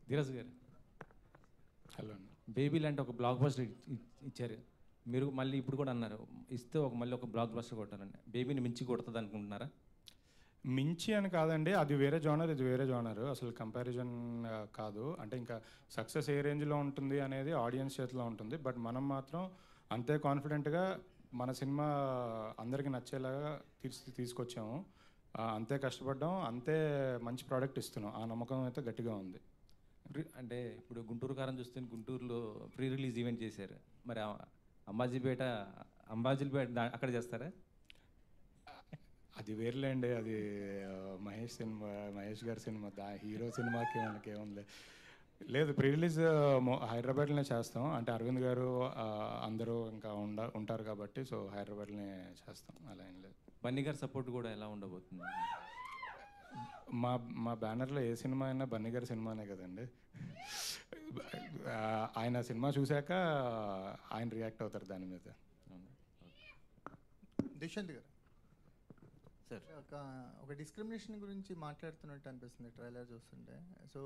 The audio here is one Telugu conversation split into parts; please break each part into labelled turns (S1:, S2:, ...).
S1: ధీరజ్ గారు,
S2: హలో అండి.
S1: బేబీ లాంటి ఒక బ్లాక్ బస్టర్ ఇచ్చారు మీరు, మళ్ళీ ఇప్పుడు కూడా అన్నారు ఇస్తే మళ్ళీ ఒక బ్లాక్ బస్టర్ కొట్టాలండి. బేబీని మించి కొడుతుంది అనుకుంటున్నారా?
S2: మించి అని కాదండి, అది వేరే జోనర్, ఇది వేరే జోనర్, అసలు కంపారిజన్ కాదు. అంటే ఇంకా సక్సెస్ ఏ రేంజ్లో ఉంటుంది అనేది ఆడియన్స్ చేతిలో ఉంటుంది. బట్ మనం మాత్రం అంతే కాన్ఫిడెంట్గా మన సినిమా అందరికీ నచ్చేలాగా తీసుకొచ్చాము. అంతే కష్టపడ్డాం, అంతే మంచి ప్రోడక్ట్ ఇస్తున్నాం. ఆ నమ్మకం అయితే గట్టిగా ఉంది.
S1: అంటే ఇప్పుడు గుంటూరు కారం చూస్తే గుంటూరులో ప్రీ రిలీజ్ ఈవెంట్ చేశారు, మరి అంబాజీపేట అక్కడ చేస్తారా?
S2: అది వేర్లేండి, అది మహేష్ గారి సినిమా, హీరో సినిమాకి మనకి ఏముంది. లేదు, ప్రీ రిలీజ్ హైదరాబాద్లోనే చేస్తాం. అంటే అరవింద్ గారు అందరూ ఇంకా ఉంటారు కాబట్టి, సో హైదరాబాద్లోనే చేస్తాం. అలా ఏం లేదు.
S1: బన్నీ గారి సపోర్ట్ కూడా ఎలా ఉండబోతుంది?
S2: మా బ్యానర్లో ఏ సినిమా అయినా బన్నీ గారి సినిమానే కదండి. ఆయన సినిమా చూశాక ఆయన రియాక్ట్ అవుతారు దాని మీద.
S3: దుష్యంత్ గారు
S4: సార్,
S3: ఒక డిస్క్రిమినేషన్ గురించి మాట్లాడుతున్నట్టు అనిపిస్తుంది ట్రైలర్ చూస్తుంటే. సో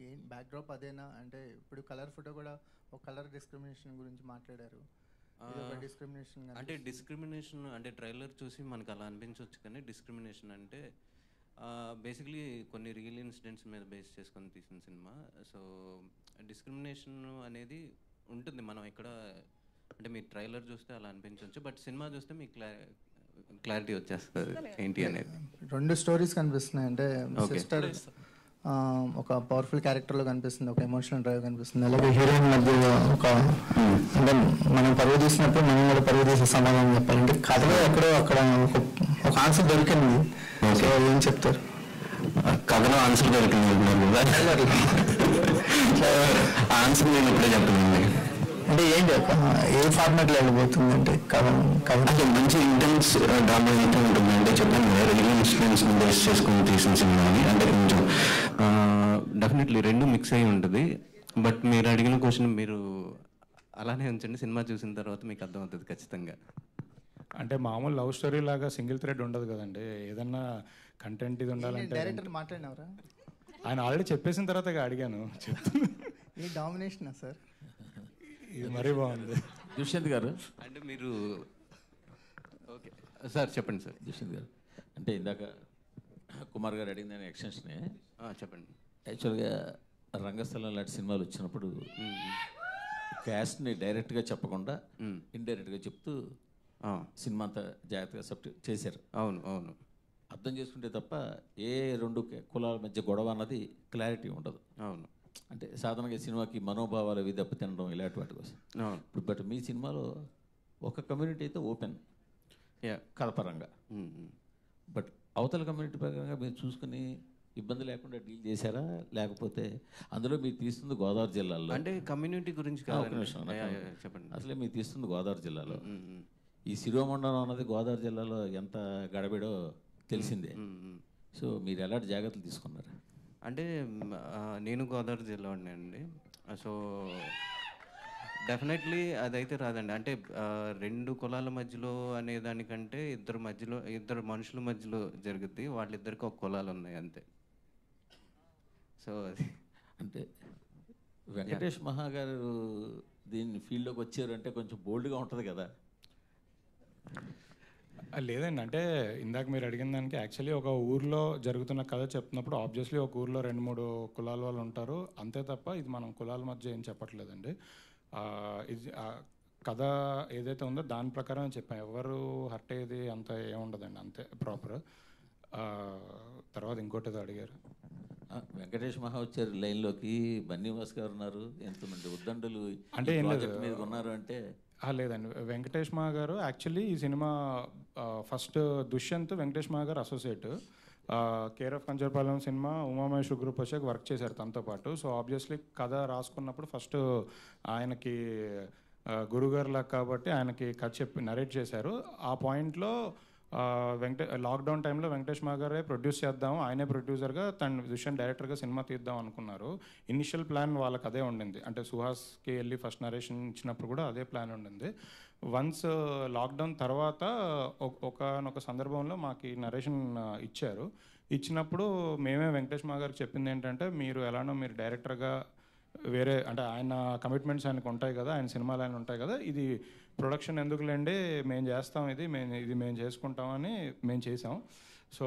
S3: ఏం బ్యాక్డ్రాప్ అదేనా? అంటే ఇప్పుడు కలర్ ఫోటో కూడా ఒక కలర్ డిస్క్రిమినేషన్ గురించి మాట్లాడారు. డిస్క్రిమినేషన్
S4: అంటే డిస్క్రిమినేషన్ అంటే ట్రైలర్ చూసి మనకు అలా అనిపించవచ్చు, కానీ డిస్క్రిమినేషన్ అంటే బేసిక్లీ కొన్ని రియల్ ఇన్సిడెంట్స్ మీద బేస్ చేసుకొని తీసిన సినిమా. సో డిస్క్రిమినేషన్ అనేది ఉంటుంది. మనం ఇక్కడ అంటే మీ ట్రైలర్ చూస్తే అలా అనిపించవచ్చు, బట్ సినిమా చూస్తే మీకు క్లారిటీ వచ్చేస్తుంది ఏంటి అనేది.
S3: రెండు స్టోరీస్ కనిపిస్తున్నాయి. అంటే సిస్టర్ ఒక పవర్ఫుల్ క్యారెక్టర్లో కనిపిస్తుంది, ఒక ఎమోషనల్ డ్రైవ్ కనిపిస్తుంది. అలాగే హీరోయిన్ మధ్య ఒక అంటే మనం పరువు తీసినప్పుడు మనం కూడా పరువు తీసే సమాధానం చెప్పాలంటే కథలో ఎక్కడో అక్కడ ఒక ఆన్సర్ దొరికింది. సో ఏం చెప్తారు?
S4: కథలో ఆన్సర్ దొరికింది ఆన్సర్ నేను ఇప్పుడే చెప్తానండి.
S3: అంటే ఏ ఫార్మాట్లో వెళ్ళిపోతుంది? అంటే కథ
S4: మంచి ఇంటెన్స్ డ్రామా అయితే ఉంటుంది. అంటే చెప్పాను కదా, రియల్ ఇన్సిడెంట్స్ బేస్ చేసుకుని తీసిన సినిమా అని. అంటే కొంచెం డెఫినెట్లీ రెండు మిక్స్ అయి ఉంటుంది. బట్ మీరు అడిగిన క్వశ్చన్ మీరు అలానే ఉంచండి, సినిమా చూసిన తర్వాత మీకు అర్థమవుతుంది ఖచ్చితంగా.
S2: అంటే మామూలు లవ్ స్టోరీ లాగా సింగిల్ థ్రెడ్ ఉండదు కదండి. ఏదన్నా కంటెంట్ ఇది ఉండాలంటే
S3: డైరెక్టర్ మాట్లాడినవరా?
S2: ఆయన ఆల్రెడీ చెప్పేసిన తర్వాత అడిగాను.
S3: ఈ డామినేషనా సార్?
S2: ఇది మరీ బాగుంది.
S5: దుష్యంత్ గారు,
S4: అంటే మీరు ఓకే సార్ చెప్పండి సార్.
S5: దుష్యంత్ గారు, అంటే ఇందాక కుమార్ గారు అడిగిన దాని ఎక్స్టెన్షనే
S4: చెప్పండి.
S5: యాక్చువల్గా రంగస్థలం లాంటి సినిమాలు వచ్చినప్పుడు క్యాస్ట్ని డైరెక్ట్గా చెప్పకుండా ఇండైరెక్ట్గా చెప్తూ సినిమా అంతా జాగ్రత్తగా సబ్జెక్ట్ చేశారు.
S4: అవును అవును,
S5: అర్థం చేసుకుంటే తప్ప ఏ రెండు కులాల మధ్య గొడవ అన్నది క్లారిటీ ఉండదు.
S4: అవును,
S5: అంటే సాధారణంగా సినిమాకి మనోభావాలు అవి దెబ్బతినడం ఇలాంటి వాటి కోసం. ఇప్పుడు బట్ మీ సినిమాలో ఒక కమ్యూనిటీ అయితే ఓపెన్ కథపరంగా, బట్ అవతల కమ్యూనిటీ పరంగా మీరు చూసుకుని ఇబ్బంది లేకుండా డీల్ చేశారా? లేకపోతే అందులో మీరు తీస్తుంది గోదావరి జిల్లాలో,
S4: అంటే కమ్యూనిటీ గురించి
S5: చెప్పండి. అసలే మీరు తీస్తుంది గోదావరి జిల్లాలో, ఈ శిరోమండలం అన్నది గోదావరి జిల్లాలో ఎంత గడబిడో తెలిసిందే. సో మీరు ఎలాంటి జాగ్రత్తలు తీసుకున్నారు?
S4: అంటే నేను గోదావరి జిల్లా ఉన్నానండి. సో డెఫినెట్లీ అదైతే రాదండి. అంటే రెండు కులాల మధ్యలో అనే దానికంటే ఇద్దరు మనుషుల మధ్యలో జరుగుద్ది. వాళ్ళిద్దరికి ఒక కులాలు ఉన్నాయి అంతే. సో అది
S5: అంటే వెంకటేష్ మహా గారు దీన్ని ఫీల్డ్లోకి వచ్చారు అంటే కొంచెం బోల్డ్గా ఉంటుంది కదా.
S2: లేదండి, అంటే ఇందాక మీరు అడిగిన దానికి యాక్చువల్లీ ఒక ఊర్లో జరుగుతున్న కథ చెప్తున్నప్పుడు ఆబ్వియస్లీ ఒక ఊర్లో 2-3 కులాల వాళ్ళు ఉంటారు అంతే తప్ప ఇది మనం కులాల మధ్య ఏం చెప్పట్లేదండి. ఇది కథ ఏదైతే ఉందో దాని ప్రకారం చెప్పాం. ఎవరు హర్ట్ అయ్యేది అంత ఏముండదండి, అంతే ప్రాపర్. తర్వాత ఇంకోటి ఏదో అడిగారు.
S5: వెంకటేష్ మహా వచ్చారు లైన్లోకి, బన్నీవాస్ గారు ఉన్నారు, ఎంతమంది ఉద్దండులు
S2: అంటే
S5: మీద ఉన్నారు అంటే
S2: లేదండి. వెంకటేష్ మహా గారు యాక్చువల్లీ ఈ cinema first Dushyant Venkatesh Maha garu associate, care of Kancharapalem cinema Umamaheswara group వచ్చాక వర్క్ చేశారు తనతో పాటు. సో ఆబ్వియస్లీ కథ రాసుకున్నప్పుడు ఫస్ట్ ఆయనకి గురుగారులా కాబట్టి ఆయనకి కథ చెప్పి నరేట్ చేశారు. ఆ పాయింట్లో లాక్డౌన్ టైంలో వెంకటేష్ మహా గారే ప్రొడ్యూస్ చేద్దాము, ఆయనే ప్రొడ్యూసర్గా తన దుష్యంత్ డైరెక్టర్గా సినిమా తీద్దాం అనుకున్నారు. ఇనిషియల్ ప్లాన్ వాళ్ళకి అదే ఉండింది. అంటే సుహాస్కి వెళ్ళి ఫస్ట్ నరేషన్ ఇచ్చినప్పుడు కూడా అదే ప్లాన్ ఉండింది. వన్స్ లాక్డౌన్ తర్వాత ఒకనొక సందర్భంలో మాకు నరేషన్ ఇచ్చారు. ఇచ్చినప్పుడు మేమే వెంకటేష్ మా గారికి చెప్పింది ఏంటంటే, మీరు ఎలానో మీరు డైరెక్టర్గా వేరే అంటే ఆయన కమిట్మెంట్స్ ఆయనకు ఉంటాయి కదా, ఆయన సినిమాలు ఆయన ఉంటాయి కదా, ఇది ప్రొడక్షన్ ఎందుకులేండి మేము చేస్తాం, ఇది మేము చేసుకుంటామని మేము చేసాం. సో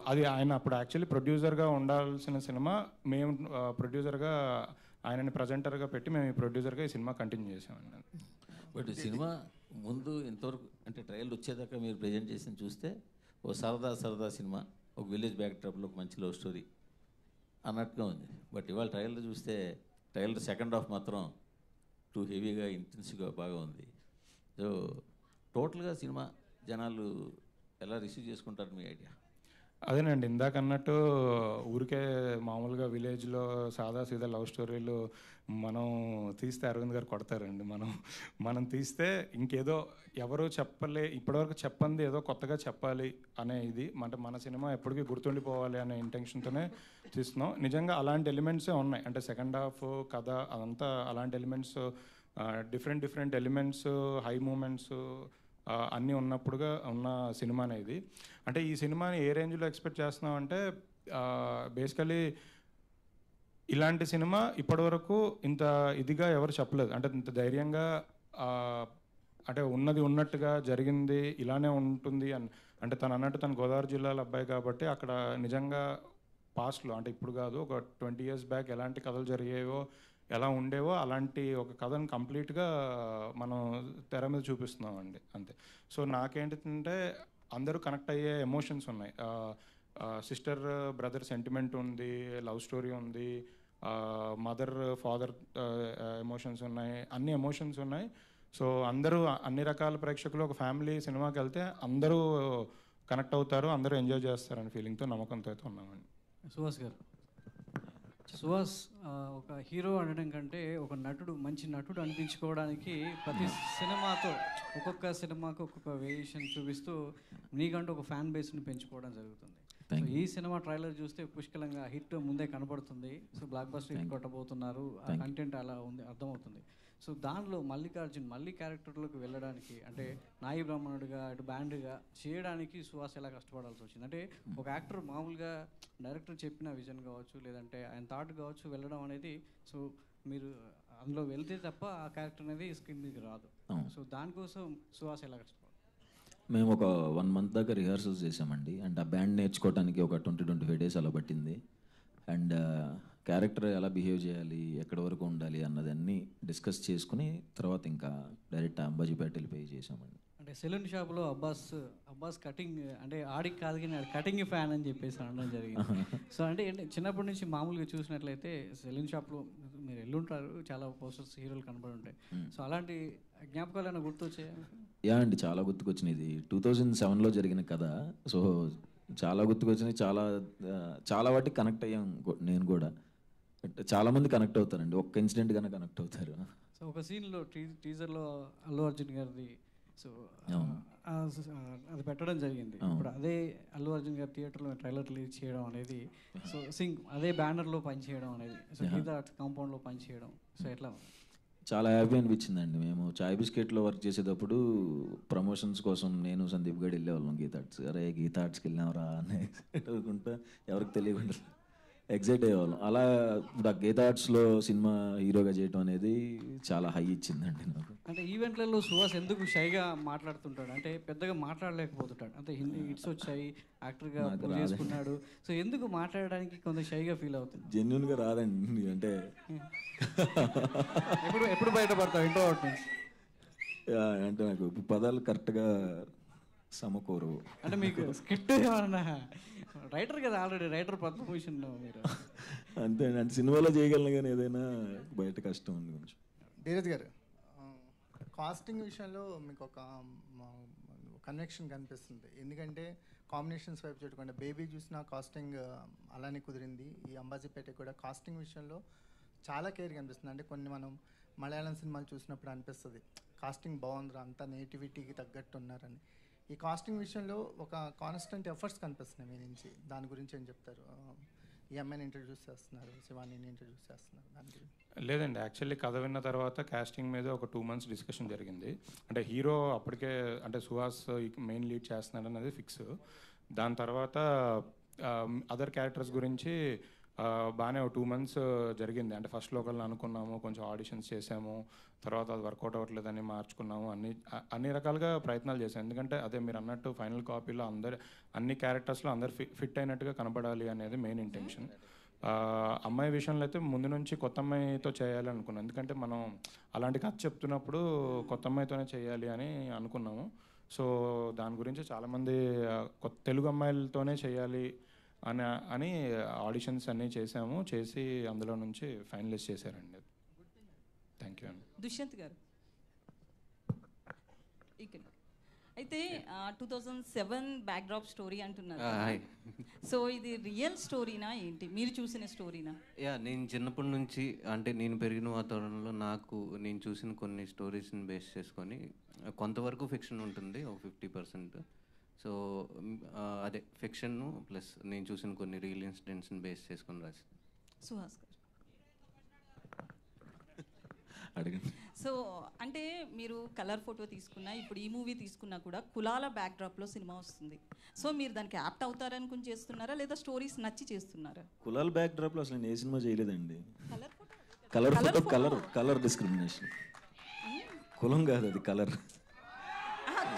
S2: అది ఆయన అప్పుడు యాక్చువల్లీ ప్రొడ్యూసర్గా ఉండాల్సిన సినిమా, మేము ప్రొడ్యూసర్గా ఆయనని ప్రజెంటర్గా పెట్టి మేము ఈ ప్రొడ్యూసర్గా ఈ సినిమా కంటిన్యూ చేసామండి.
S5: బట్ ఈ సినిమా ముందు ఇంతవరకు అంటే ట్రయల్ వచ్చేదాకా మీరు ప్రజెంట్ చేసి చూస్తే ఓ సరదా సినిమా, ఒక విలేజ్ బ్యాక్ డ్రాప్లో ఒక మంచి లవ్ స్టోరీ అన్నట్టుగా ఉంది. బట్ ఇవాళ ట్రయల్ చూస్తే ట్రయల్ సెకండ్ హాఫ్ మాత్రం టూ హెవీగా ఇంటెన్సివ్గా బాగా ఉంది. సో టోటల్గా సినిమా జనాలు ఎలా రిసీవ్ చేసుకుంటారు మీ ఐడియా?
S2: అదేనండి, ఇందాక అన్నట్టు ఊరికే మామూలుగా విలేజ్లో సీదా లవ్ స్టోరీలు మనం తీస్తే అరవింద్ గారు కొడతారండి. మనం తీస్తే ఇంకేదో ఎవరు ఇప్పటివరకు చెప్పంది ఏదో కొత్తగా చెప్పాలి అనే ఇది, అంటే మన సినిమా ఎప్పటికీ గుర్తుండిపోవాలి అనే ఇంటెన్షన్తోనే తీస్తున్నాం. నిజంగా అలాంటి ఎలిమెంట్సే ఉన్నాయి, అంటే సెకండ్ హాఫ్ కథ అదంతా అలాంటి elements, different elements, high moments అన్నీ ఉన్నప్పుడుగా ఉన్న సినిమానే ఇది. అంటే ఈ సినిమాని ఏ రేంజ్లో ఎక్స్పెక్ట్ చేస్తున్నాం అంటే, బేసికలీ ఇలాంటి సినిమా ఇప్పటివరకు ఇంత ఇదిగా ఎవరు చెప్పలేదు. అంటే ఇంత ధైర్యంగా అంటే ఉన్నది ఉన్నట్టుగా జరిగింది ఇలానే ఉంటుంది అని. అంటే తను అన్నట్టు తను గోదావరి జిల్లాలో అబ్బాయి కాబట్టి అక్కడ నిజంగా పాస్ట్లో, అంటే ఇప్పుడు కాదు, ఒక 20 years బ్యాక్ ఎలాంటి కథలు జరిగేవో ఎలా ఉండేవో అలాంటి ఒక కథను కంప్లీట్గా మనం తెర మీద చూపిస్తున్నామండి అంతే. సో నాకేంటంటే అందరూ కనెక్ట్ అయ్యే ఎమోషన్స్ ఉన్నాయి. సిస్టర్ బ్రదర్ సెంటిమెంట్ ఉంది, లవ్ స్టోరీ ఉంది, మదర్ ఫాదర్ ఎమోషన్స్ ఉన్నాయి, అన్ని ఎమోషన్స్ ఉన్నాయి. సో అందరూ అన్ని రకాల ప్రేక్షకులు ఒక ఫ్యామిలీ సినిమాకి వెళ్తే అందరూ కనెక్ట్ అవుతారు, అందరూ ఎంజాయ్ చేస్తారని ఫీలింగ్తో, నమ్మకంతో అయితే ఉన్నామండి.
S6: సుహాస్ గారు, సుహాస్ ఒక హీరో అనడం కంటే ఒక మంచి నటుడు అనిపించుకోవడానికి ప్రతి సినిమాతో ఒక్కొక్క సినిమాకు ఒక్కొక్క వేరియేషన్ చూపిస్తూ నీకంటూ ఒక ఫ్యాన్ బేస్ని పెంచుకోవడం జరుగుతుంది. సో ఈ సినిమా ట్రైలర్ చూస్తే పుష్కలంగా హిట్ ముందే కనబడుతుంది. సో బ్లాక్ బస్టర్ హిట్ కొట్టబోతున్నారు, ఆ కంటెంట్ అలా ఉంది, అర్థమవుతుంది. సో దానిలో మల్లికార్జున్ మళ్ళీ క్యారెక్టర్లోకి వెళ్ళడానికి, అంటే నాయి బ్రాహ్మణుడిగా అటు బ్యాండ్గా చేయడానికి సుహాస్ ఎలా కష్టపడాల్సి వచ్చింది? అంటే ఒక యాక్టర్ మామూలుగా డైరెక్టర్ చెప్పిన విజన్ కావచ్చు, లేదంటే ఆయన థాట్ కావచ్చు వెళ్ళడం అనేది, సో మీరు అందులో వెళ్తే తప్ప ఆ క్యారెక్టర్ అనేది స్క్రీన్ మీదకి రాదు. సో దానికోసం సుహాస్ ఎలా కష్టపడాలి?
S7: మేము ఒక 1 month దాకా రిహార్సల్స్ చేసామండి. అండ్ ఆ బ్యాండ్ నేర్చుకోవడానికి ఒక 20-25 days అలా పట్టింది. అండ్ క్యారెక్టర్ ఎలా బిహేవ్ చేయాలి, ఎక్కడి వరకు ఉండాలి అన్నదన్నీ డిస్కస్ చేసుకుని తర్వాత ఇంకా డైరెక్ట్ అంబాజీపేట వెళ్ళిపోయి చేసామండి.
S6: అంటే సెలూన్ షాప్లో అబ్బాస్ కటింగ్, అంటే ఆడికి కాదు కానీ కటింగ్ ఫ్యాన్ అని చెప్పేసి అనడం జరిగింది. సో అంటే చిన్నప్పటి నుంచి మామూలుగా చూసినట్లయితే సెలూన్ షాప్లో మీరు వెళ్ళుంటారు, చాలా పోస్టర్స్ హీరోలు కనబడి ఉంటాయి. సో అలాంటి జ్ఞాపకాలు ఏమైనా గుర్తొచ్చాయా?
S7: యా అండి, చాలా గుర్తుకొచ్చినాయి. 2007లో జరిగిన కథ. సో చాలా గుర్తుకొచ్చినాయి, చాలా వాటికి కనెక్ట్ అయ్యాం నేను కూడా. చాలామంది కనెక్ట్ అవుతారండి, ఒక్క ఇన్సిడెంట్ గానే కనెక్ట్ అవుతారు.
S6: సో ఒక సీన్లో టీజర్లో అల్లు అర్జున్ గారిది, సో అది పెట్టడం జరిగింది. ఇప్పుడు అదే అల్లు అర్జున్ గారి థియేటర్లో ట్రైలర్ రిలీజ్ చేయడం అనేది, సో అదే బ్యానర్లో పనిచేయడం అనేది, సో గీతా ఆర్ట్స్ కాంపౌండ్లో పనిచేయడం, సో ఎట్లా?
S7: చాలా హ్యాపీ అనిపించిందండి. మేము చాయ్ బిస్కెట్లో వర్క్ చేసేటప్పుడు ప్రమోషన్స్ కోసం నేను సందీప్ గడ్ వెళ్ళేవాళ్ళం గీతా ఆర్ట్స్. అరే గీతా ఆర్ట్స్కి వెళ్ళినామరా అని ఎక్సైట్ అవుకుంటా, ఎవరికి తెలియకుండా ఎక్సైట్ అయ్యేవాళ్ళం. అలా ఇప్పుడు ఆ గీతా ఆర్ట్స్లో సినిమా హీరోగా చేయడం అనేది చాలా హై ఇచ్చిందండి నాకు.
S6: అంటే ఈవెంట్లలో సుహాస్ ఎందుకు షైగా మాట్లాడుతుంటాడు? అంటే పెద్దగా మాట్లాడలేకపోతుంటాడు, అంటే హిందీ హిట్స్ వచ్చాయి, యాక్టర్గా ప్రూవ్ చేసుకున్నాడు. సో ఎందుకు మాట్లాడడానికి కొంత షైగా ఫీల్ అవుతుంది?
S7: జెన్యున్గా రాదండి, అంటే
S6: ఎప్పుడు బయటపడతావు ఇంట్రోవర్ట్ నుంచి?
S7: అంటే నాకు పదాలు కరెక్ట్గా సమకూరు.
S6: అంటే మీకు స్క్రిప్ట్ ఏమన్నా రైటర్ కదా, ఆల్రెడీ రైటర్ పద్మభూషణ్ మీరు.
S7: అంతే అంటే సినిమాలో చేయగలను కానీ ఏదైనా బయట కష్టం ఉంది కొంచెం.
S3: ధీరజ్ గారు, కాస్టింగ్ విషయంలో మీకు ఒక కన్వెక్షన్ కనిపిస్తుంది. ఎందుకంటే కాంబినేషన్స్ వైపు చూడకుండా బేబీ చూసిన కాస్టింగ్ అలానే కుదిరింది. ఈ అంబాజీపేట కూడా కాస్టింగ్ విషయంలో చాలా కేర్ కనిపిస్తుంది. అంటే కొన్ని మనం మలయాళం సినిమాలు చూసినప్పుడు అనిపిస్తుంది కాస్టింగ్ బాగుందిరా, అంతా నేటివిటీకి తగ్గట్టు ఉన్నారని. ఈ కాస్టింగ్ విషయంలో ఒక కాన్స్టెంట్ ఎఫర్ట్స్ కనిపిస్తున్నాయి మీ నుంచి. దాని గురించి ఏం చెప్తారు? ఈ అమ్మాయిని ఇంట్రడ్యూస్ చేస్తున్నారు, శివానీని ఇంట్రడ్యూస్ చేస్తున్నారు, దాని గురించి.
S2: లేదండి, యాక్చువల్లీ కథ విన్న తర్వాత కాస్టింగ్ మీద ఒక 2 months డిస్కషన్ జరిగింది. అంటే హీరో అప్పటికే అంటే సుహాస్ మెయిన్ లీడ్ చేస్తున్నాడు అనేది ఫిక్స్. దాని తర్వాత అదర్ క్యారెక్టర్స్ గురించి బాగానే 2 months జరిగింది. అంటే ఫస్ట్లో ఒకళ్ళని అనుకున్నాము, కొంచెం ఆడిషన్స్ చేసాము, తర్వాత అది వర్కౌట్ అవ్వట్లేదని మార్చుకున్నాము, అన్ని రకాలుగా ప్రయత్నాలు చేశాము. ఎందుకంటే అదే మీరు అన్నట్టు ఫైనల్ కాపీలో అన్ని క్యారెక్టర్స్లో అందరు ఫిట్ అయినట్టుగా కనపడాలి అనేది మెయిన్ ఇంటెన్షన్. అమ్మాయి విషయంలో అయితే ముందు నుంచి కొత్త అమ్మాయితో చేయాలి అనుకున్నాం. ఎందుకంటే మనం అలాంటి కథ చెప్తున్నప్పుడు కొత్త అమ్మాయితోనే చేయాలి అని అనుకున్నాము. సో దాని గురించి చాలామంది తెలుగు అమ్మాయిలతోనే చేయాలి అని ఆడిషన్స్ అన్నీ చేసి అందులో నుంచి ఫైనలిస్ట్ చేశారండి. థ్యాంక్ యూ అండి.
S8: దుష్యంత్ గారు ఇక్కడ అయితే 2007 బ్యాక్డ్రాప్ స్టోరీ అంటున్నారు. సో ఇది రియల్ స్టోరీనా ఏంటి, మీరు చూసిన స్టోరీనా?
S4: నేను చిన్నప్పటి నుంచి అంటే నేను పెరిగిన వాతావరణంలో నేను చూసిన కొన్ని స్టోరీస్ని బేస్ చేసుకొని కొంతవరకు ఫిక్షన్ ఉంటుంది, ఒక 50%. సో అదే ఫిక్షన్ ప్లస్ నేను చూసిన కొన్ని రియల్ ఇన్సిడెంట్స్ని బేస్ చేసుకొని రాసి.
S8: సుహాస్ గారు
S7: అడగండి.
S8: సో అంటే మీరు కలర్ ఫోటో తీసుకున్నా, ఇప్పుడు ఈ మూవీ తీసుకున్నా కూడా కులాల బ్యాక్డ్రాప్లో సినిమా వస్తుంది. సో మీరు దానికి యాప్ట్ అవుతారనుకుని చేస్తున్నారా, లేదా స్టోరీస్ నచ్చి చేస్తున్నారా?
S7: కులాల బ్యాక్ డ్రాప్లో అసలు నేను ఏ సినిమా చేయలేదండి.
S8: Colour photo
S7: colour discrimination. కులం కాదు అది, కలర్.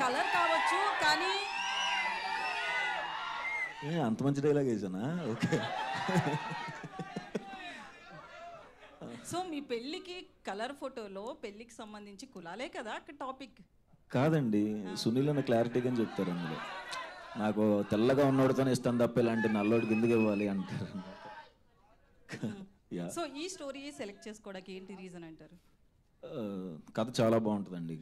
S8: కలర్ కావచ్చు కానీ
S7: అంత మంచి డైలాగ్ వేసానా? ఓకే.
S8: సో మీ పెళ్ళికి కలర్ ఫోటోలో పెళ్ళికి సంబంధించి కులాలే కదా అక్కడ టాపిక్?
S7: కాదండి, సునీల్ అన్న క్లారిటీగా చెప్తారు అందులో. నాకు తెల్లగా ఉన్నోడితోనే ఇస్తాను తప్ప ఇలాంటి నల్లోడికి ఎందుకు ఇవ్వాలి అంటారు.
S8: సో ఈ స్టోరీ సెలెక్ట్ చేసుకోవడానికి ఏంటి రీజన్ అంటారు?
S7: కథ చాలా బాగుంటుందండి.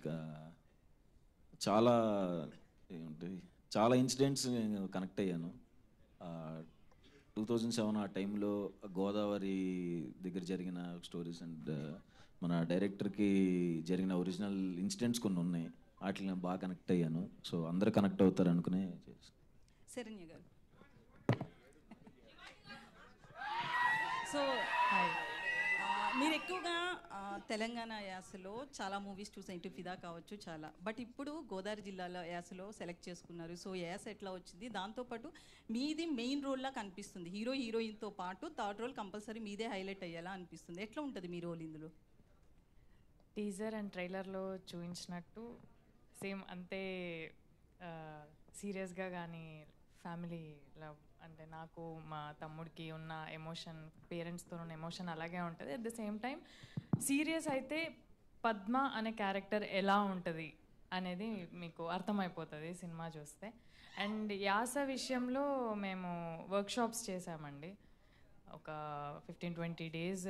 S7: చాలా ఇన్సిడెంట్స్ కనెక్ట్ అయ్యాను. 2007 ఆ టైంలో గోదావరి దగ్గర జరిగిన స్టోరీస్ అండ్ మన డైరెక్టర్కి జరిగిన ఒరిజినల్ ఇన్సిడెంట్స్ కొన్ని ఉన్నాయి, వాటిని నేను బాగా కనెక్ట్ అయ్యాను. సో అందరూ కనెక్ట్ అవుతారు అనుకునే చేస్తాను.
S8: శరణ్య గారు సో మీరు ఎక్కువగా తెలంగాణ యాసలో చాలా మూవీస్ చూసారు, ఇటు ఫిదా కావచ్చు చాలా, బట్ ఇప్పుడు గోదావరి జిల్లాలో యాసలో సెలెక్ట్ చేసుకున్నారు. సో యాస ఎట్లా వచ్చింది? దాంతోపాటు మీది మెయిన్ రోల్లా కనిపిస్తుంది, హీరోయిన్తో పాటు థర్డ్ రోల్ కంపల్సరీ మీదే హైలైట్ అయ్యేలా అనిపిస్తుంది. ఎట్లా ఉంటుంది మీ రోల్ ఇందులో?
S9: టీజర్ అండ్ ట్రైలర్లో చూపించినట్టు సేమ్ అంతే సీరియస్గా కానీ ఫ్యామిలీ లవ్ అంటే నాకు మా తమ్ముడికి ఉన్న ఎమోషన్, పేరెంట్స్తో ఉన్న ఎమోషన్ అలాగే ఉంటుంది. At the same time serious అయితే పద్మ అనే క్యారెక్టర్ ఎలా ఉంటుంది అనేది మీకు అర్థమైపోతుంది సినిమా చూస్తే. అండ్ యాస విషయంలో మేము వర్క్షాప్స్ చేసామండి. ఒక 15-20 days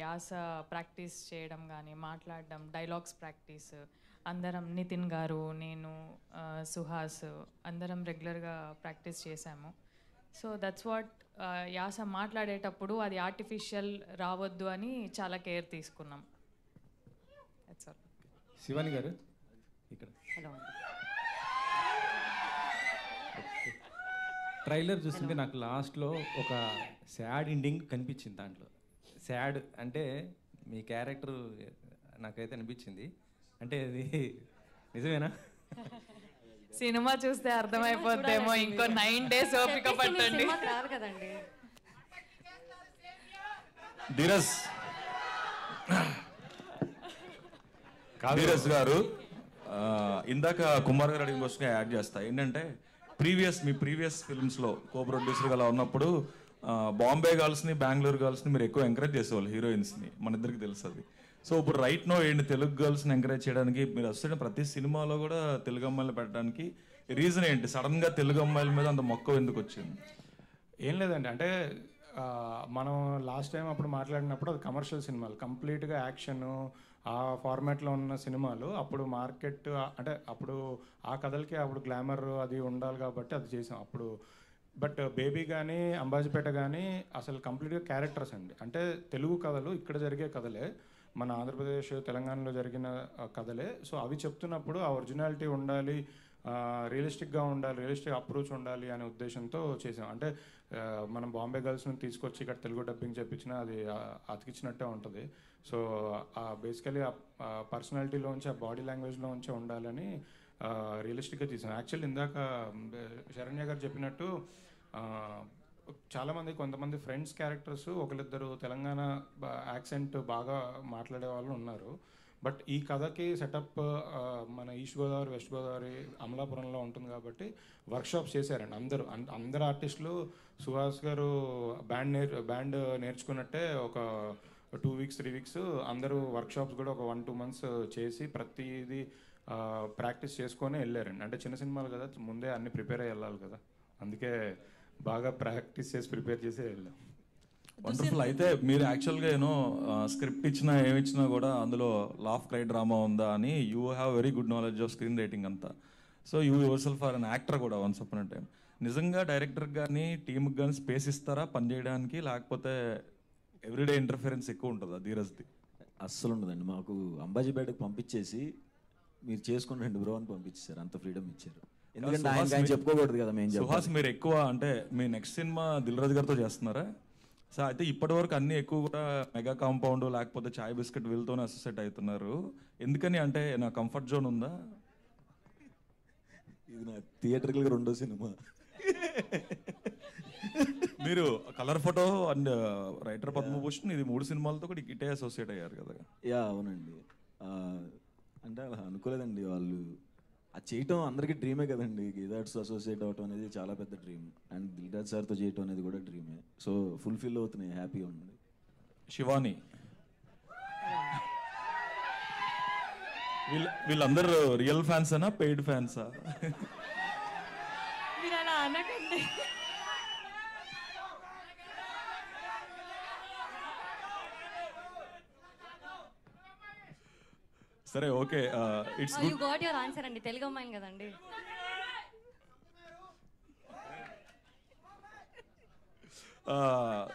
S9: యాస ప్రాక్టీస్ చేయడం కానీ, మాట్లాడడం, డైలాగ్స్ ప్రాక్టీస్ అందరం, నితిన్ గారు, నేను, సుహాస్ అందరం రెగ్యులర్గా ప్రాక్టీస్ చేసాము. సో దట్స్ వాట్ యాస మాట్లాడేటప్పుడు అది ఆర్టిఫిషియల్ రావద్దు అని చాలా కేర్ తీసుకున్నాం. That's all.
S1: శివాని గారు ఇక్కడ.
S8: హలో.
S1: ట్రైలర్ చూస్తుంటే నాకు లాస్ట్లో ఒక సాడ్ ఎండింగ్ కనిపించింది. దాంట్లో సాడ్ అంటే మీ క్యారెక్టర్ నాకైతే అనిపించింది. అంటే అది నిజమేనా?
S9: సినిమా చూస్తే అర్థమైపోద్దేమో, ఇంకో 9 days ఓపిక పట్టండి.
S10: ధీరజ్ గారు, ఇందాక కుమార్ గారు అడిగిన క్వశ్చన్ యాడ్ చేస్తా. ఏంటంటే మీ ప్రీవియస్ ఫిల్మ్స్లో కో ప్రొడ్యూసర్గా అలా ఉన్నప్పుడు బాంబే గర్ల్స్ని, బెంగళూరు గర్ల్స్ని మీరు ఎక్కువ ఎంకరేజ్ చేసేవాళ్ళు, హీరోయిన్స్ని, మన ఇద్దరికి తెలుసు అది. సో ఇప్పుడు రైట్ నో ఏంటి తెలుగు గర్ల్స్ని ఎంకరేజ్ చేయడానికి మీరు వస్తున్న ప్రతి సినిమాలో కూడా తెలుగు అమ్మాయిలు పెట్టడానికి రీజన్ ఏంటి? సడన్గా తెలుగు అమ్మాయిల మీద అంత మక్కువ ఎందుకు వచ్చింది?
S2: ఏం లేదండి, అంటే మనం లాస్ట్ టైం అప్పుడు మాట్లాడినప్పుడు అది కమర్షియల్ సినిమాలు, కంప్లీట్గా యాక్షన్ ఆ ఫార్మాట్లో ఉన్న సినిమాలు. అప్పుడు మార్కెట్ అంటే అప్పుడు ఆ కథలకి అప్పుడు గ్లామర్ అది ఉండాలి కాబట్టి అది చేసాం అప్పుడు. బట్ బేబీ కానీ, అంబాజీపేట కానీ అసలు కంప్లీట్గా క్యారెక్టర్స్ అండి. అంటే తెలుగు కథలు ఇక్కడ జరిగే కథలే, మన ఆంధ్రప్రదేశ్ తెలంగాణలో జరిగిన కథలే. సో అవి చెప్తున్నప్పుడు ఆ ఒరిజినాలిటీ ఉండాలి, రియలిస్టిక్గా ఉండాలి, రియలిస్టిక్ అప్రోచ్ ఉండాలి అనే ఉద్దేశంతో చేసాం. అంటే మనం బాంబే గర్ల్స్ని తీసుకొచ్చి ఇక్కడ తెలుగు డబ్బింగ్ చెప్పించినా అది అతికిచ్చినట్టే ఉంటుంది. సో బేసికలీ ఆ పర్సనాలిటీలోంచి, ఆ బాడీ లాంగ్వేజ్లోంచి ఉండాలని రియలిస్టిక్గా తీసాం. యాక్చువల్లీ ఇందాక శరణ్య గారు చెప్పినట్టు చాలామంది కొంతమంది ఫ్రెండ్స్ క్యారెక్టర్స్ ఒకరిద్దరు తెలంగాణ యాక్సెంట్ బాగా మాట్లాడే వాళ్ళు ఉన్నారు. బట్ ఈ కథకి సెటప్ మన ఈస్ట్ గోదావరి, వెస్ట్ గోదావరి, అమలాపురంలో ఉంటుంది కాబట్టి వర్క్షాప్స్ చేశారండి అందరు ఆర్టిస్టులు. సుహాస్ గారు బ్యాండ్ నేర్చుకున్నట్టే ఒక 2 weeks 3 weeks అందరూ వర్క్షాప్స్ కూడా ఒక 1-2 months చేసి ప్రతిదీ ప్రాక్టీస్ చేసుకొని వెళ్ళారండి. అంటే చిన్న సినిమాలు కదా, ముందే అన్ని ప్రిపేర్ అయ్యి వెళ్ళాలి కదా, అందుకే బాగా ప్రాక్టీస్ చేసి ప్రిపేర్ చేసి వెళ్ళాం.
S10: వండర్ఫుల్. అయితే మీరు యాక్చువల్గా స్క్రిప్ట్ ఇచ్చినా ఏమిచ్చినా కూడా అందులో లాఫ్ క్రై డ్రామా ఉందా అని you have very good knowledge of screen writing అంతా. So you yourself are an actor కూడా వన్స్ అపాన్ ఎ టైం. నిజంగా డైరెక్టర్కి కానీ టీమ్కి కానీ స్పేస్ ఇస్తారా పనిచేయడానికి, లేకపోతే ఎవ్రీడే ఇంటర్ఫిరెన్స్ ఎక్కువ ఉంటుందా ధీరజ్ది?
S7: అస్సలు ఉండదండి. మాకు అంబాజీపేటకు పంపించేసి మీరు చేసుకుని రండి బ్రో అని పంపించారు, అంత ఫ్రీడమ్ ఇచ్చారు. ఎందుకంటే ఆయన చెప్పుకోకూడదు కదా మేము.
S10: సుహాస్ మీరు ఎక్కువ అంటే మీ నెక్స్ట్ సినిమా దిల్ రాజు గారితో చేస్తున్నారా? సో అయితే ఇప్పటి వరకు అన్ని ఎక్కువ కూడా మెగా కాంపౌండ్ లేకపోతే చాయ్ బిస్కెట్ వీళ్ళతోనే అసోసియేట్ అవుతున్నారు. ఎందుకని అంటే నా కంఫర్ట్ జోన్ ఉందా?
S7: ఇది నా థియేటర్కి 2వ సినిమా.
S10: మీరు colour photo and writer Padma Bhushan ఇది 3 సినిమాలతో కూడా ఇటే అసోసియేట్ అయ్యారు కదా?
S7: యా అవునండి. అంటే అలా అనుకోలేదండి వాళ్ళు. అది చేయటం అందరికీ డ్రీమే కదండి. గీతార్ట్స్ అసోసియేట్ అవటం అనేది చాలా పెద్ద డ్రీమ్. అండ్ దిల్ రాజు సార్తో చేయటం అనేది కూడా డ్రీమే. సో ఫుల్ఫిల్ అవుతున్నాయి, హ్యాపీగా ఉంది.
S10: శివాని వీళ్ళందరూ రియల్ ఫ్యాన్సేనా పెయిడ్ ఫ్యాన్సా?
S9: మీరు అలా అనకండి.
S10: సరే okay, it's
S11: you got your answer అండి. తెలుగు అమ్మాయిని కదండి.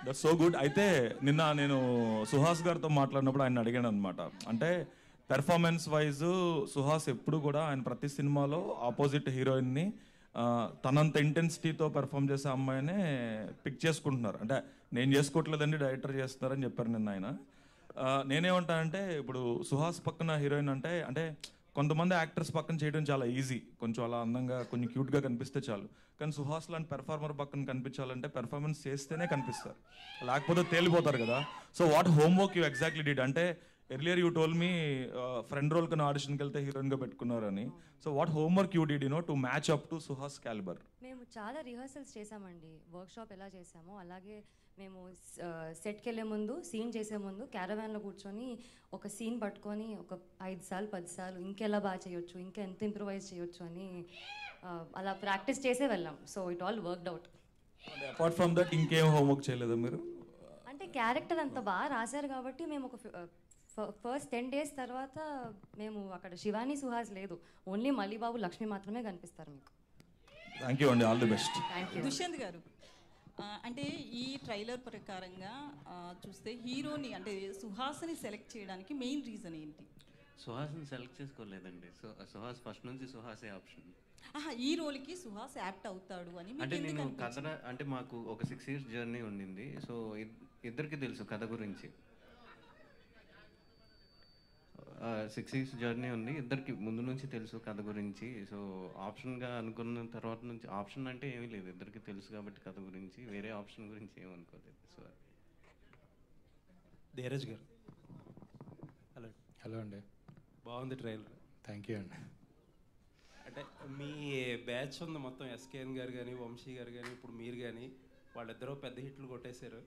S10: That's so good. అయితే నిన్న నేను సుహాస్ గారితో మాట్లాడినప్పుడు ఆయన అడిగాను అనమాట. అంటే పెర్ఫార్మెన్స్ వైజ్ సుహాస్ ఎప్పుడు కూడా ఆయన ప్రతి సినిమాలో ఆపోజిట్ హీరోయిన్ని తనంత ఇంటెన్సిటీతో పెర్ఫామ్ చేసే అమ్మాయినే పిక్ చేసుకుంటున్నారు. అంటే నేను చేసుకోవట్లేదండి డైరెక్టర్ చేస్తున్నారని చెప్పారు నిన్న ఆయన. నేనేమంటానంటే ఇప్పుడు సుహాస్ పక్కన హీరోయిన్ అంటే కొంతమంది యాక్టర్స్ పక్కన చేయడం చాలా ఈజీ, కొంచెం అలా అందంగా కొంచెం క్యూట్గా కనిపిస్తే చాలు. కానీ సుహాస్ లాంటి పెర్ఫార్మర్ పక్కన కనిపించాలంటే పెర్ఫార్మెన్స్ చేస్తేనే కనిపిస్తారు, లేకపోతే తేలిపోతారు కదా. So what homework you exactly did? అంటే earlier you told me friend role కన్నా ఆడిషన్కి వెళ్తే హీరోయిన్గా పెట్టుకున్నారని. So what homework you did to match up to Suhas calibre?
S11: మేము చాలా రిహర్సల్స్ చేసామండి. వర్క్షాప్ ఎలా చేసామో అలాగే మేము సెట్కి వెళ్ళే ముందు, సీన్ చేసే ముందు క్యారవాన్లో కూర్చొని ఒక సీన్ పట్టుకొని ఒక 5 సార్లు 10 సార్లు ఇంకెలా బాగా చేయొచ్చు, ఇంకా ఎంత ఇంప్రూవైజ్ చేయొచ్చు అని అలా ప్రాక్టీస్ చేసే వెళ్ళాం. So it all worked out.
S10: Apart from that ఇంకేం హోంవర్క్ చేయలేదా మీరు?
S11: అంటే క్యారెక్టర్ అంత బాగా రాశారు కాబట్టి మేము ఒక ఫస్ట్ 10 days తర్వాత మేము అక్కడ శివాని సుహాస్ లేదు, ఓన్లీ మల్లిబాబు లక్ష్మి మాత్రమే కనిపిస్తారు మీకు.
S10: థ్యాంక్ యూ అండి, ఆల్ ది బెస్ట్.
S8: దుష్యంత్ గారు, అంటే ఈ ట్రైలర్ ప్రకారంగా చూస్తే హీరోని అంటే సుహాస్ని సెలెక్ట్ చేయడానికి మెయిన్ రీజన్ ఏంటి?
S4: సుహాస్ని సెలెక్ట్ చేసుకోలేదండి. సుహాస్ ఫస్ట్ నుంచి సుహాసే ఆప్షన్.
S8: ఈ రోల్కి సుహాస్ యాప్ట్ అవుతాడు అని
S4: అంటే నేను కథ అంటే మాకు ఒక 6 years జర్నీ ఉండింది. సో ఇద్దరికి తెలుసు కథ గురించి. 6 years జర్నీ ఉంది, ఇద్దరికి ముందు నుంచి తెలుసు కథ గురించి. సో ఆప్షన్గా అనుకున్న తర్వాత నుంచి ఆప్షన్ అంటే ఏమీ లేదు, ఇద్దరికి తెలుసు కాబట్టి కథ గురించి, వేరే ఆప్షన్ గురించి ఏమనుకోలేదు. సో
S1: ధీరజ్ గారు, హలో.
S2: హలో అండి.
S1: బాగుంది ట్రైలర్.
S2: థ్యాంక్ యూ అండి.
S1: అంటే మీ బ్యాచ్ ఉంది మొత్తం, ఎస్కేఎన్ గారు కానీ వంశీ గారు కానీ ఇప్పుడు మీరు కానీ వాళ్ళిద్దరూ పెద్ద హిట్లు కొట్టేశారు.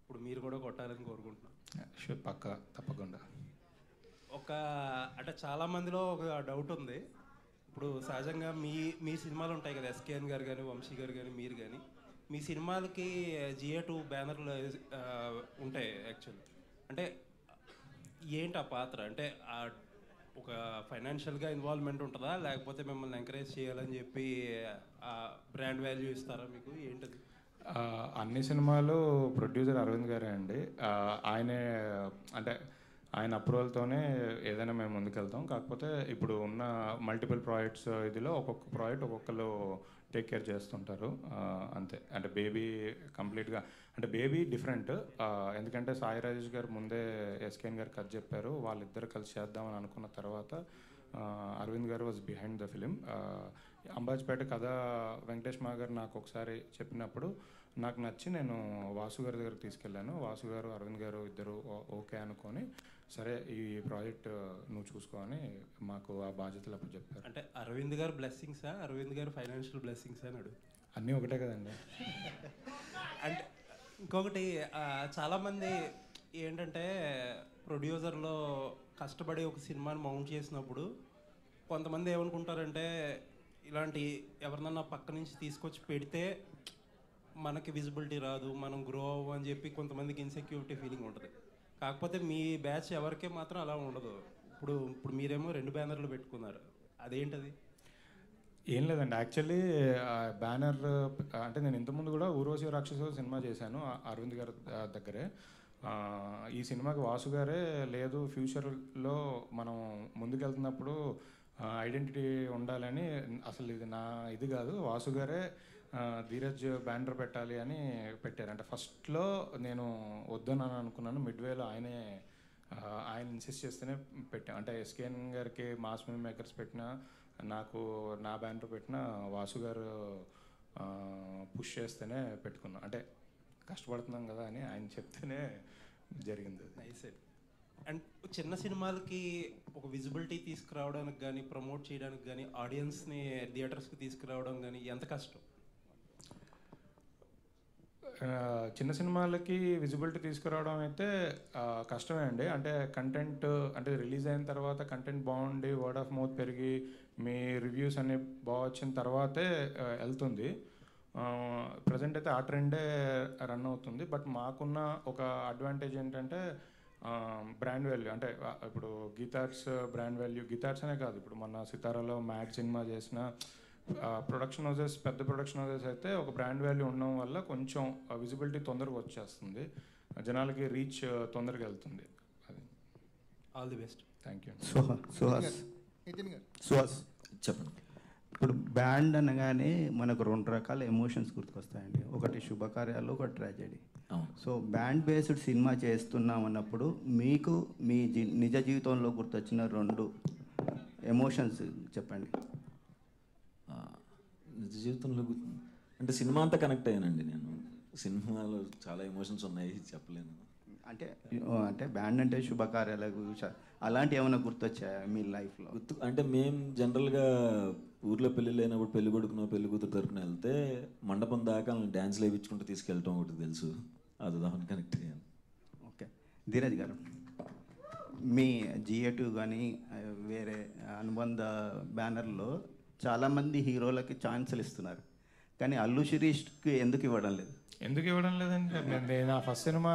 S1: ఇప్పుడు మీరు కూడా కొట్టాలని కోరుకుంటున్నాం.
S2: షూర్, పక్కా, తప్పకుండా.
S1: అంటే చాలామందిలో ఒక డౌట్ ఉంది. ఇప్పుడు సహజంగా మీ సినిమాలు ఉంటాయి కదా, ఎస్కేఎన్ గారు కానీ వంశీ గారు కానీ మీరు కానీ, మీ సినిమాలకి GA2 బ్యానర్లు ఉంటాయి యాక్చువల్లీ. అంటే ఏంటి ఆ పాత్ర? అంటే ఒక ఫైనాన్షియల్గా ఇన్వాల్వ్మెంట్ ఉంటుందా, లేకపోతే మిమ్మల్ని ఎంకరేజ్ చేయాలని చెప్పి బ్రాండ్ వాల్యూ ఇస్తారా మీకు? ఏంటది?
S2: అన్ని సినిమాలు ప్రొడ్యూసర్ అరవింద్ గారే అండి. ఆయనే అంటే ఆయన అప్రూవల్తోనే ఏదైనా మేము ముందుకెళ్తాం. కాకపోతే ఇప్పుడు ఉన్న మల్టిపుల్ ప్రాజెక్ట్స్ ఇదిలో ఒక్కొక్క ప్రాజెక్ట్ ఒక్కొక్కరు టేక్ కేర్ చేస్తుంటారు అంతే. అంటే బేబీ కంప్లీట్గా అంటే బేబీ డిఫరెంట్, ఎందుకంటే సాయి రాజేష్ గారు ముందే ఎస్కేఎన్ గారు కథ చెప్పారు, వాళ్ళిద్దరు కలిసి చేద్దామని అనుకున్న తర్వాత అరవింద్ గారు was behind the film. Ambajipeta కథ వెంకటేష్ మా గారు నాకు ఒకసారి చెప్పినప్పుడు నాకు నచ్చి నేను వాసు గారి దగ్గరికి తీసుకెళ్ళాను. వాసు గారు అరవింద్ గారు ఇద్దరు ఓకే అనుకొని సరే ఈ ప్రాజెక్ట్ నువ్వు చూసుకో అని మాకు ఆ బాధ్యతలు అప్పుడు చెప్పారు.
S1: అంటే అరవింద్ గారు బ్లెస్సింగ్సా, అరవింద్ గారు ఫైనాన్షియల్ బ్లెస్సింగ్సా అని అడుగు.
S2: అన్నీ ఒకటే కదండి.
S1: అంటే ఇంకొకటి చాలామంది ఏంటంటే ప్రొడ్యూసర్లో కష్టపడి ఒక సినిమాని మౌంట్ చేసినప్పుడు కొంతమంది ఏమనుకుంటారంటే ఇలాంటి ఎవరినన్నా పక్క నుంచి తీసుకొచ్చి పెడితే మనకి విజిబిలిటీ రాదు, మనం గ్రో అవ్వం అని చెప్పి కొంతమందికి ఇన్సెక్యూరిటీ ఫీలింగ్ ఉంటుంది. కాకపోతే మీ బ్యాచ్ ఎవరికే మాత్రం అలా ఉండదు. ఇప్పుడు మీరేమో 2 బ్యానర్లు పెట్టుకున్నారు, అదేంటది?
S2: ఏం లేదండి, యాక్చువల్లీ బ్యానర్ అంటే నేను ఇంతకుముందు కూడా ఊర్వశి రాక్షసు సినిమా చేశాను అరవింద్ గారి దగ్గరే. ఈ సినిమాకి వాసు గారే లేదు ఫ్యూచర్లో మనం ముందుకెళ్తున్నప్పుడు ఐడెంటిటీ ఉండాలని, అసలు ఇది నా ఇది కాదు, వాసు గారే ధీరజ్ బ్యానర్ పెట్టాలి అని పెట్టారు. అంటే ఫస్ట్లో నేను వద్దని అనుకున్నాను, మిడ్వేలో ఆయన ఇన్సిస్ట్ చేస్తేనే పెట్టాను. అంటే ఎస్కేఎన్ గారికి మాస్ మూవీ మేకర్స్ పెట్టిన, నాకు నా బ్యానర్ పెట్టిన వాసు గారు పుష్ చేస్తేనే పెట్టుకున్నాం. అంటే కష్టపడుతున్నాం కదా అని ఆయన చెప్తేనే జరిగింది.
S1: నైస్. అండ్ చిన్న సినిమాలకి ఒక విజిబిలిటీ తీసుకురావడానికి కానీ, ప్రమోట్ చేయడానికి కానీ, ఆడియన్స్ని థియేటర్స్కి తీసుకురావడం కానీ ఎంత కష్టం?
S2: చిన్న సినిమాలకి విజిబిలిటీ తీసుకురావడం అయితే కష్టమే అండి. అంటే కంటెంట్ అంటే రిలీజ్ అయిన తర్వాత కంటెంట్ బాగుండి వర్డ్ ఆఫ్ మౌత్ పెరిగి మీ రివ్యూస్ అన్ని బాగా వచ్చిన తర్వాతే వెళ్తుంది. ప్రజెంట్ అయితే ఆ ట్రెండే రన్ అవుతుంది. బట్ మాకున్న ఒక అడ్వాంటేజ్ ఏంటంటే బ్రాండ్ వాల్యూ. అంటే ఇప్పుడు గీతార్ట్స్ బ్రాండ్ వాల్యూ, గీతార్ట్స్ అనే కాదు, ఇప్పుడు మన సితారాలో మ్యాడ్ సినిమా చేసిన ప్రొడక్షన్ హౌసెస్, పెద్ద ప్రొడక్షన్ హౌసెస్ అయితే ఒక బ్రాండ్ వాల్యూ ఉండడం వల్ల కొంచెం విజిబిలిటీ తొందరగా వచ్చేస్తుంది, జనాలకి రీచ్ తొందరగా వెళ్తుంది. అది.
S1: All the best.
S2: Thank you.
S12: Suhas చెప్పండి. ఇప్పుడు బ్యాండ్ అనగానే మనకు 2 రకాల ఎమోషన్స్ గుర్తుకొస్తాయండి. ఒకటి శుభకార్యాలు, ఒకటి tragedy. So band based cinema చేస్తున్నాం అన్నప్పుడు మీకు మీ నిజ జీవితంలో గుర్తొచ్చిన 2 ఎమోషన్స్ చెప్పండి.
S7: నిజ జీవితంలో అంటే సినిమా అంతా కనెక్ట్ అయ్యానండి నేను. సినిమాలో చాలా ఎమోషన్స్ ఉన్నాయి, చెప్పలేను.
S12: అంటే బ్యాండ్ అంటే శుభకార్యాలకు అలాంటి ఏమైనా గుర్తొచ్చాయా మీ లైఫ్లో?
S7: అంటే మేము జనరల్గా ఊర్లో పెళ్ళిళ్ళు అయినప్పుడు పెళ్లి కొడుకునో పెళ్లి కూతురు తరపున వెళ్తే మండపం దాకా డ్యాన్స్లు వేయించుకుంటూ తీసుకెళ్ళటం ఒకటి తెలుసు, అది దాని కనెక్ట్ అయ్యాను.
S12: ఓకే. ధీరజ్ గారు, మీ GA2 కానీ వేరే అనుబంధ బ్యానర్లో చాలామంది హీరోలకి ఛాన్సులు ఇస్తున్నారు, కానీ అల్లు శిరీష్కి ఎందుకు ఇవ్వడం లేదు?
S2: ఎందుకు ఇవ్వడం లేదండి? నేను నా ఫస్ట్ సినిమా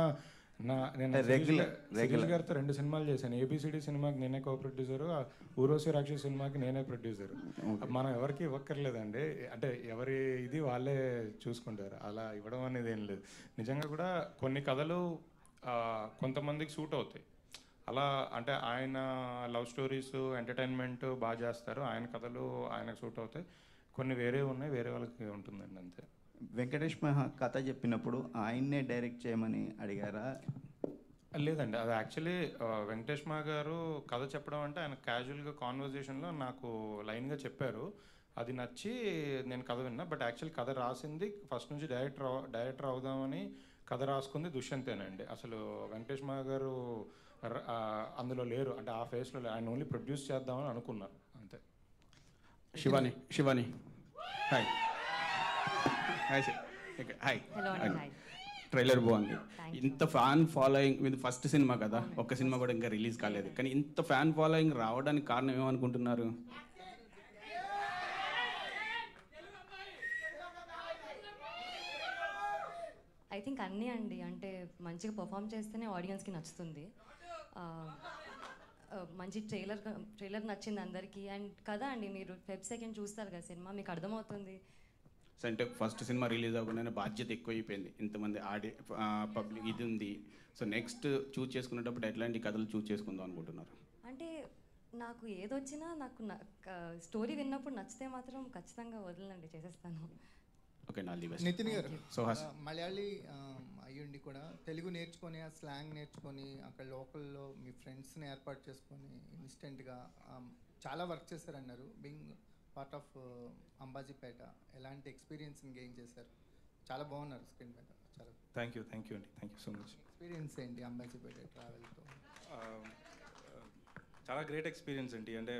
S2: నేను రెగ్యులర్ గారితో 2 సినిమాలు చేశాను. ABCD సినిమాకి నేనే కో ప్రొడ్యూసరు, ఊర్వశి రాక్షసు సినిమాకి నేనే ప్రొడ్యూసరు. మనం ఎవరికి ఇవ్వక్కర్లేదండి, అంటే ఎవరి ఇది వాళ్ళే చూసుకుంటారు. అలా ఇవ్వడం అనేది ఏం లేదు. నిజంగా కూడా కొన్ని కథలు కొంతమందికి సూట్ అవుతాయి. అలా అంటే ఆయన లవ్ స్టోరీస్, ఎంటర్టైన్మెంట్ బాగా చేస్తారు, ఆయన కథలు ఆయనకు సూట్ అవుతాయి. కొన్ని వేరే ఉన్నాయి, వేరే వాళ్ళకి ఉంటుందండి, అంతే.
S12: వెంకటేష్ మహా కథ చెప్పినప్పుడు ఆయన్నే డైరెక్ట్ చేయమని అడిగారా?
S2: లేదండి, అది యాక్చువల్లీ వెంకటేష్ మహా గారు కథ చెప్పడం అంటే ఆయన క్యాజువల్గా కాన్వర్జేషన్లో నాకు లైన్గా చెప్పారు, అది నచ్చి నేను కథ విన్నా. బట్ యాక్చువల్ కథ రాసింది ఫస్ట్ నుంచి డైరెక్టర్ అవుదామని కథ రాసుకుంది దుష్యంతేనండి. అసలు వెంకటేష్ మహా గారు అందులో లేరు, అంటే ఆ ఫేస్లో ఆయన ఓన్లీ ప్రొడ్యూస్ చేద్దామని అనుకున్నారు, అంతే.
S13: శివాని హాయ్. హాయ్. ట్రైలర్ బాగుంది. ఇంత ఫ్యాన్ ఫాలోయింగ్ ఇది ఫస్ట్ సినిమా కదా, ఒక్క సినిమా కూడా ఇంకా రిలీజ్ కాలేదు, కానీ ఇంత ఫ్యాన్ ఫాలోయింగ్ రావడానికి కారణం ఏమనుకుంటున్నారు?
S11: ఐ థింక్ అన్నీ అండి, అంటే మంచిగా పర్ఫామ్ చేస్తేనే ఆడియన్స్కి నచ్చుతుంది. మంచి ట్రైలర్ నచ్చింది అందరికీ. అండ్ కదా అండి, మీరు Feb 2 చూస్తారు కదా సినిమా, మీకు అర్థమవుతుంది.
S13: సో అంటే ఫస్ట్ సినిమా రిలీజ్ అవ్వగానే బాధ్యత ఎక్కువైపోయింది, ఇంతమంది పబ్లిక్ ఇది ఉంది. సో నెక్స్ట్ చూస్ చేసుకునేటప్పుడు ఎట్లాంటి కథలు చూస్ చేసుకుందాం అనుకుంటున్నారు?
S11: అంటే నాకు ఏదొచ్చినా నాకు స్టోరీ విన్నప్పుడు నచ్చితే మాత్రం ఖచ్చితంగా వదలండి, చేసేస్తాను.
S13: ఓకే, నాది బెస్ట్.
S3: నితిన్ గారు,
S13: సుహాస్
S3: మలయాళీ అయ్యుండి కూడా తెలుగు నేర్చుకొని, ఆ స్లాంగ్ నేర్చుకొని, అక్కడ లోకల్లో మీ ఫ్రెండ్స్ని ఏర్పాటు చేసుకొని ఇన్స్టెంట్గా చాలా వర్క్ చేశారన్నారు. బీయింగ్ పార్ట్ ఆఫ్ అంబాజీపేట, ఎలాంటి ఎక్స్పీరియన్స్ని గెయిన్ చేశారు? చాలా బాగున్నారు స్క్రీన్ మీద. చాలా
S2: థ్యాంక్ యూ అండి, thank you so much.
S3: Experience ఏంటి అంబాజీపేట ట్రావెల్తో?
S2: చాలా గ్రేట్ ఎక్స్పీరియన్స్ అండి. అంటే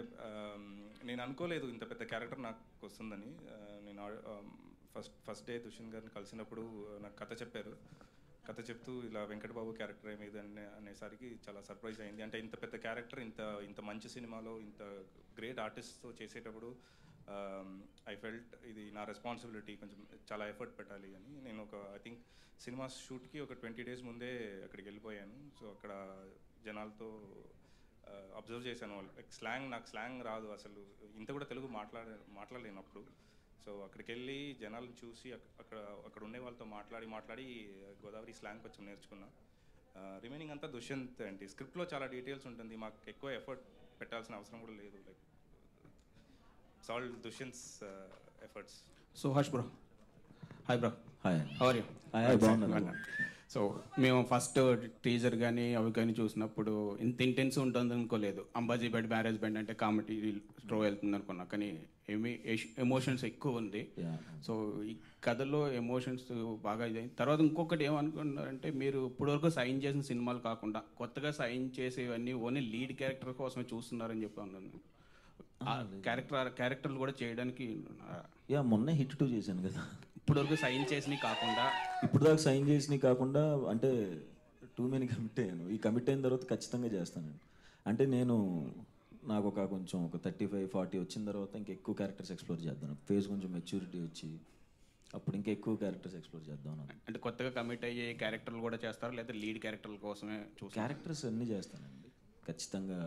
S2: నేను అనుకోలేదు ఇంత పెద్ద క్యారెక్టర్ నాకు వస్తుందని. నేను ఫస్ట్ డే దుష్యంత్ గారిని కలిసినప్పుడు నాకు కథ చెప్పారు. కథ చెప్తూ ఇలా వెంకటబాబు క్యారెక్టర్ ఏమేది అనేసరికి చాలా సర్ప్రైజ్ అయింది. అంటే ఇంత పెద్ద క్యారెక్టర్ ఇంత మంచి సినిమాలో ఇంత గ్రేట్ ఆర్టిస్ట్తో చేసేటప్పుడు ఐ ఫెల్ట్ ఇది నా రెస్పాన్సిబిలిటీ, కొంచెం చాలా ఎఫర్ట్ పెట్టాలి అని. నేను ఐ థింక్ సినిమా షూట్కి ఒక 20 days ముందే అక్కడికి వెళ్ళిపోయాను. సో అక్కడ జనాలతో అబ్జర్వ్ చేశాను. వాళ్ళు నాకు స్లాంగ్ రాదు అసలు, ఇంత కూడా తెలుగు మాట్లాడలేనప్పుడు. సో అక్కడికి వెళ్ళి జనాలను చూసి అక్కడ ఉండే వాళ్ళతో మాట్లాడి గోదావరి స్లాంగ్ కొంచెం నేర్చుకున్నా. రిమైనింగ్ అంతా దుష్యంత్ అండి. స్క్రిప్ట్లో చాలా డీటెయిల్స్ ఉంటుంది, మాకు ఎక్కువ ఎఫర్ట్ పెట్టాల్సిన అవసరం కూడా లేదు. Like it's all Dushyanth's efforts.
S13: Suhas bro, hi bro.
S7: Hi,
S13: how are you? So మేము ఫస్ట్ టీజర్ కానీ అవి కానీ చూసినప్పుడు ఇంత ఇంటెన్స్ ఉంటుంది అనుకోలేదు. అంబాజీపేట మ్యారేజ్ బ్యాండ్ అంటే కామెడీ స్ట్రో వెళ్తుంది అనుకున్నా, కానీ ఎమోషన్స్ ఎక్కువ ఉంది. సో ఈ కథలో ఎమోషన్స్ బాగా ఇదైంది. తర్వాత ఇంకొకటి ఏమనుకున్నారంటే, మీరు ఇప్పటివరకు సైన్ చేసిన సినిమాలు కాకుండా కొత్తగా సైన్ చేసేవన్నీ ఓన్లీ లీడ్ క్యారెక్టర్ కోసమే చూస్తున్నారని చెప్పి అన్నాను. క్యారెక్టర్లు కూడా చేయడానికి
S7: మొన్న హిట్ 2 చేశాను కదా.
S13: ఇప్పటివరకు సైన్ చేసినవి కాకుండా
S7: ఇప్పుడు దాకా సైన్ చేసినవి కాకుండా అంటే టూ మెనీ కమిట్ అయ్యాను. ఈ కమిట్ అయిన తర్వాత ఖచ్చితంగా చేస్తానండి. అంటే నాకు కొంచెం 35-40 వచ్చిన తర్వాత ఇంకా ఎక్కువ క్యారెక్టర్స్ ఎక్స్ప్లోర్ చేద్దాం. ఫేస్ కొంచెం మెచ్యూరిటీ వచ్చి అప్పుడు ఇంకా ఎక్కువ క్యారెక్టర్స్ ఎక్స్ప్లోర్ చేద్దాం.
S13: అంటే కొత్తగా కమిట్ అయ్యే క్యారెక్టర్లు కూడా చేస్తారు, లేదా లీడ్ క్యారెక్టర్ల కోసమే
S7: క్యారెక్టర్స్ అన్నీ చేస్తానండి ఖచ్చితంగా.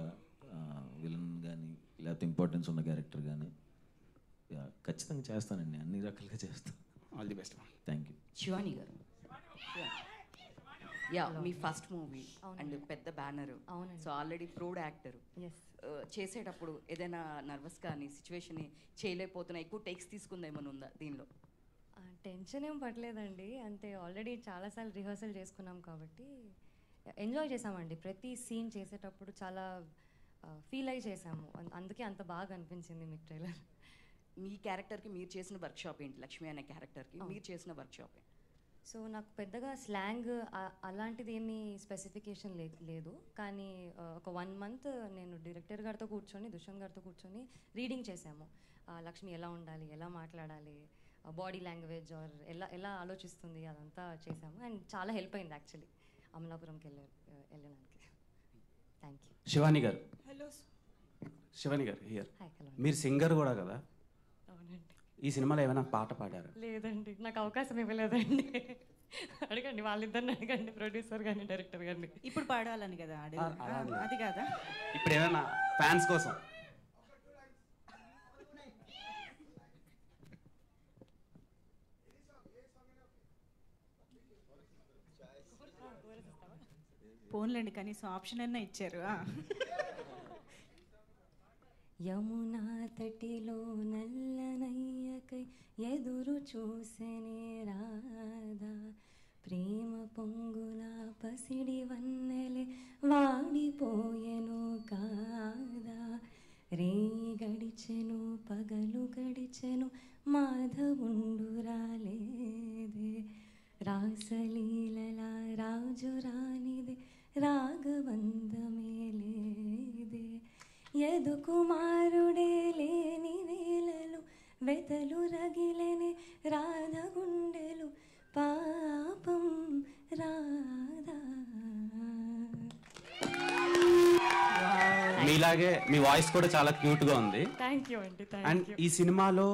S7: విలన్ కానీ లేకపోతే ఇంపార్టెన్స్ ఉన్న క్యారెక్టర్ కానీ ఖచ్చితంగా చేస్తానండి, అన్ని రకాలుగా చేస్తాను.
S13: All the best.
S7: Thank you.
S14: Shivani గారు, మీ ఫస్ట్ మూవీ అండ్ పెద్ద బ్యానర్.
S11: అవునండి.
S14: So already proved actor. చేసేటప్పుడు ఏదైనా నర్వస్ కానీ సిచ్యువేషన్ చేయలేకపోతున్నా, ఎక్కువ టేక్స్ తీసుకుందా ఏమైనా ఉందా దీనిలో?
S11: టెన్షన్ ఏం పడలేదండి, అంటే ఆల్రెడీ చాలాసార్లు రిహర్సల్ చేసుకున్నాం కాబట్టి ఎంజాయ్ చేసామండి. ప్రతి సీన్ చేసేటప్పుడు చాలా ఫీల్ అయ్యి చేసాము, అందుకే అంత బాగా అనిపించింది మీకు ట్రైలర్.
S14: మీ క్యారెక్టర్కి మీరు చేసిన వర్క్షాప్ ఏంటి? లక్ష్మి అనే క్యారెక్టర్కి మీరు చేసిన వర్క్షాప్?
S11: సో నాకు పెద్దగా స్లాంగ్ అలాంటిది ఏమీ స్పెసిఫికేషన్ లేదు, కానీ ఒక 1 month నేను డైరెక్టర్ గారితో కూర్చొని దుష్యంత్ గారితో కూర్చొని రీడింగ్ చేశాము. లక్ష్మి ఎలా ఉండాలి, ఎలా మాట్లాడాలి, బాడీ లాంగ్వేజ్ ఆర్ ఎలా ఆలోచిస్తుంది, అదంతా చేశాము. అండ్ చాలా హెల్ప్ అయింది యాక్చువల్లీ అమలాపురంకి వెళ్ళడానికి. Thank you.
S13: శివాని గారు.
S8: హలో
S13: శివాని గారు హియర్.
S11: హాయ్. హలో.
S13: మీరు సింగర్ కూడా కదా?
S11: అవునండి.
S13: ఈ సినిమాలో ఏమైనా పాట పాడారు?
S11: లేదండి, నాకు అవకాశం ఇవ్వలేదండి. అడగండి, వాళ్ళిద్దరిని అడగండి, ప్రొడ్యూసర్ కానీ డైరెక్టర్ కానీ.
S8: ఇప్పుడు పాడాలని కదా అది కాదా?
S13: ఇప్పుడు ఏమైనా ఫ్యాన్స్ కోసం?
S8: ఫోన్లేండి, కనీసం ఆప్షన్ అన్నా ఇచ్చారు.
S11: యమునా తటిలో నల్లనయ్యకై ఎదురు చూసెనే రాధా, ప్రేమ పొంగున పసిడి వన్నెలే వాడిపోయెను కాదా, రే గడిచెను పగలు గడిచెను మాధవుండు రాలేదే, రాసలీలలా రాజు రానిదే రాగబంధమే లేదే, యదు కుమారుడే లేని వేళలు వెతలు రగిలెనే రాధ గుండెలు పాపం రాధా.
S13: మీలాగే మీ వాయిస్ కూడా చాలా క్యూట్గా ఉంది.
S11: థ్యాంక్ యూ అండి.
S13: అండ్ ఈ సినిమాలో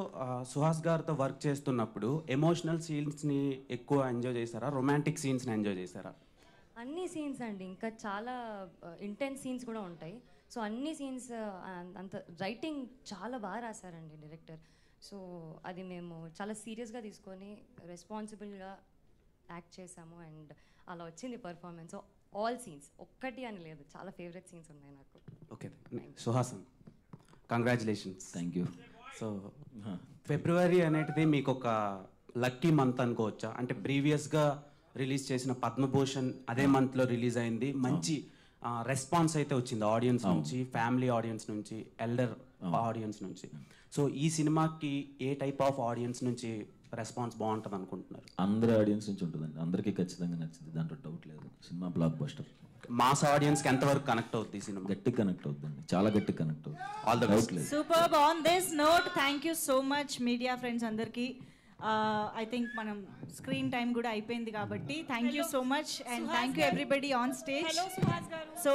S13: సుహాస్ గారితో వర్క్ చేస్తున్నప్పుడు ఎమోషనల్ సీన్స్ని ఎక్కువ ఎంజాయ్ చేశారా, రొమాంటిక్ సీన్స్ని ఎంజాయ్ చేశారా?
S11: అన్ని సీన్స్ అండి, ఇంకా చాలా ఇంటెన్స్ సీన్స్ కూడా ఉంటాయి. సో అన్ని సీన్స్ అంత రైటింగ్ చాలా బాగా రాశారండి డైరెక్టర్. సో అది మేము చాలా సీరియస్గా తీసుకొని రెస్పాన్సిబుల్గా యాక్ట్ చేసాము, అండ్ అలా వచ్చింది పర్ఫార్మెన్స్. ఆల్ సీన్స్ ఒక్కటి అని లేదు, చాలా ఫేవరెట్ సీన్స్ ఉన్నాయి నాకు.
S13: ఓకే సుహాసన్, కంగ్రాచులేషన్స్.
S7: Thank you.
S13: సో ఫిబ్రవరి అనేది మీకు ఒక లక్కీ మంత్ అనుకోవచ్చా? అంటే ప్రీవియస్గా రిలీజ్ చేసిన పద్మభూషణ్ అదే మంత్లో రిలీజ్ అయింది, మంచి రెస్పాన్స్ అయితే వచ్చింది ఆడియన్స్ నుంచి, ఫ్యామిలీ ఆడియన్స్ నుంచి, ఎల్డర్ ఆడియన్స్ నుంచి. సో ఈ సినిమాకి ఏ టైప్ ఆఫ్ ఆడియన్స్ నుంచి
S15: రెస్పాన్స్ బాగుంటుంది అనుకుంటున్నారు?
S7: అందరి ఆడియన్స్ నుంచి ఉంటుందండి, అందరికీ ఖచ్చితంగా నచ్చింది, దాంట్లో డౌట్ లేదు. Cinema block buster.
S15: మాస్ ఆడియన్స్కి ఎంతవరకు కనెక్ట్ అవుతుంది ఈ సినిమా?
S7: గట్టిగా కనెక్ట్ అవుతుందండి, చాలా గట్టిగా కనెక్ట్ అవుతుంది.
S15: All the best.
S16: Super. On this note thank you so much media friends అందరికీ. ఐ థింక్ మనం స్క్రీన్ టైం కూడా అయిపోయింది కాబట్టి thank you so much and thank you everybody on stage. So